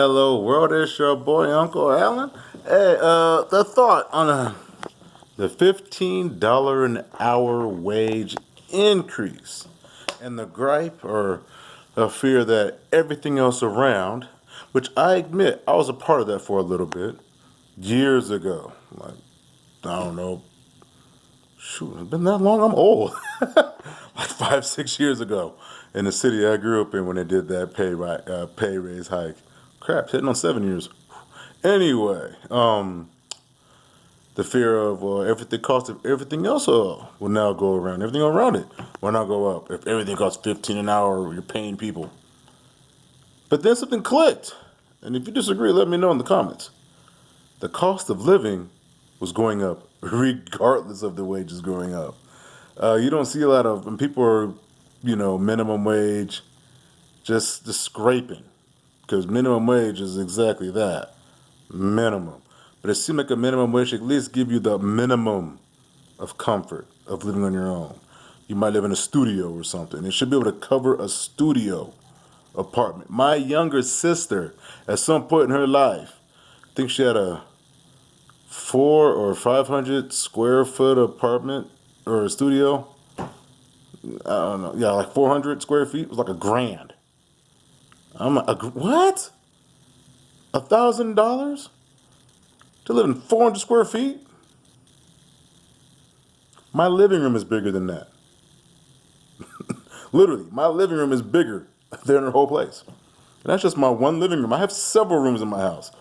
Hello world, it's your boy Uncle Alan. Hey, the thought on the $15 an hour wage increase and the gripe or a fear that everything else around, which I admit I was a part of that for a little bit years ago. Like, I don't know, shoot, it's been that long, I'm old. Like 5, 6 years ago in the city I grew up in when they did that pay raise hike. Crap, hitting on 7 years. Anyway, the fear of everything cost of everything else will now go around. Everything around it will now go up. If everything costs 15 an hour, you're paying people. But then something clicked, and if you disagree, let me know in the comments. The cost of living was going up regardless of the wages going up. You don't see a lot of when people are, minimum wage, just scraping, because minimum wage is exactly that, minimum. But it seems like a minimum wage should at least give you the minimum of comfort of living on your own. You might live in a studio or something. It should be able to cover a studio apartment. My younger sister, at some point in her life, I think she had a 400 or 500 square foot apartment or a studio. I don't know. Yeah, like 400 square feet. It was like $1,000. I'm like, what? $1,000 to live in 400 square feet? My living room is bigger than that. Literally, my living room is bigger than her whole place. And that's just my one living room. I have several rooms in my house.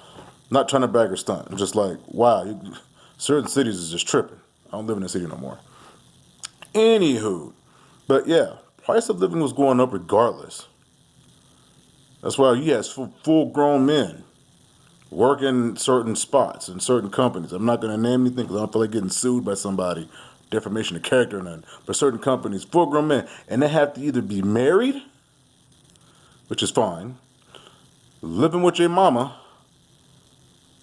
Not trying to brag or stunt. I'm just like, wow, certain cities is just tripping. I don't live in the city no more. Anywho, but yeah, price of living was going up regardless. That's why you had full grown men working certain spots in certain companies. I'm not going to name anything because I don't feel like getting sued by somebody, defamation of character or nothing. But certain companies, full grown men, and they have to either be married, which is fine, living with your mama,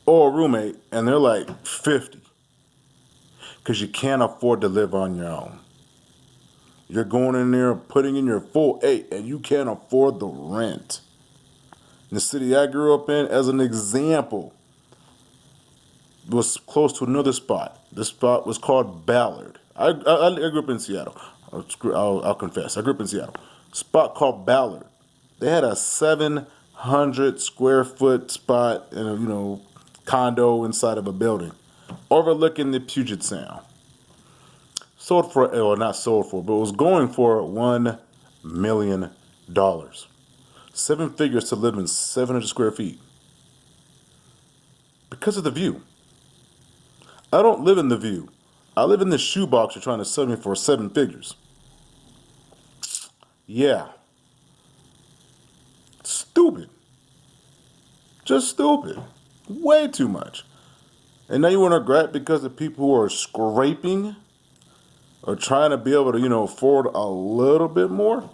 or a roommate, and they're like 50 because you can't afford to live on your own. You're going in there putting in your full 8 and you can't afford the rent. In the city I grew up in, as an example, was close to another spot. This spot was called Ballard. I grew up in Seattle. I'll confess. I grew up in Seattle. Spot called Ballard. They had a 700 square foot spot in a condo inside of a building, overlooking the Puget Sound. Sold for, or not sold for, but was going for $1 million. 7 figures to live in 700 square feet because of the view. I don't live in the view. I live in the shoebox you're trying to sell me for 7 figures. Yeah. Stupid. Just stupid. Way too much. And now you want to regret because of people who are scraping or trying to be able to, afford a little bit more?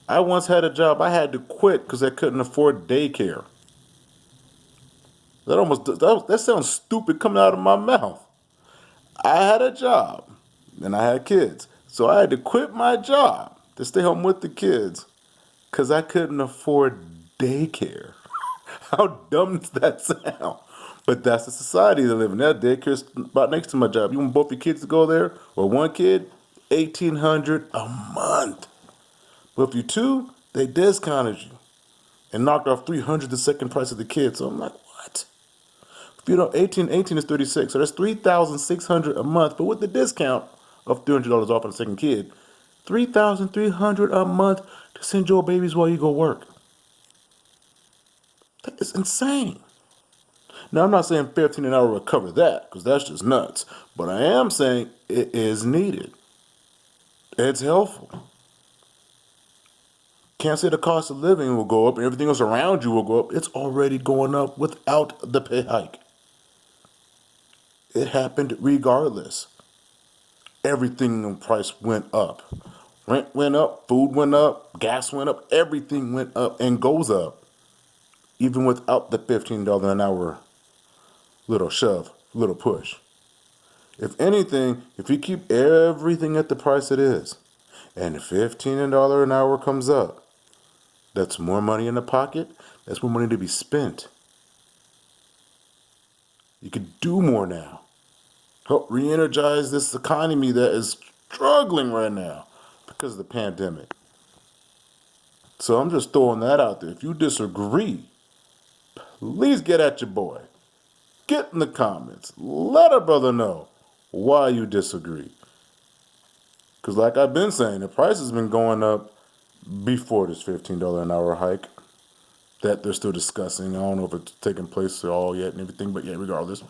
I once had a job I had to quit because I couldn't afford daycare. That sounds stupid coming out of my mouth. I had a job and I had kids. So I had to quit my job to stay home with the kids because I couldn't afford daycare. How dumb does that sound? But that's the society they live in. That daycare's about next to my job. You want both your kids to go there or one kid? 1,800 a month. But if you two, they discounted you and knocked off 300 the second price of the kid. So I'm like, what? If you know, 18 is 36, so that's 3,600 a month. But with the discount of $300 off on the second kid, 3,300 a month to send your babies while you go work. That is insane. Now I'm not saying 15 an hour will cover that because that's just nuts. But I am saying it is needed. It's helpful. Can't say the cost of living will go up and everything else around you will go up. It's already going up without the pay hike. It happened regardless. Everything in price went up. Rent went up, food went up, gas went up, everything went up and goes up. Even without the $15 an hour little shove, little push. If anything, if you keep everything at the price it is, and $15 an hour comes up, That's more money in the pocket. That's more money to be spent. You could do more now. Help re-energize this economy that is struggling right now because of the pandemic. So I'm just throwing that out there. If you disagree, please get at your boy. Get in the comments. Let a brother know why you disagree. Because like I've been saying, the price has been going up before this $15 an hour hike that they're still discussing. I don't know if it's taken place at all yet and everything, but yeah, regardless.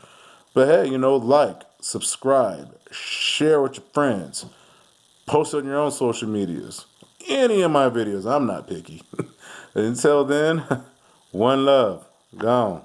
But hey, like, subscribe, share with your friends, post on your own social medias. Any of my videos, I'm not picky. Until then, one love, gone.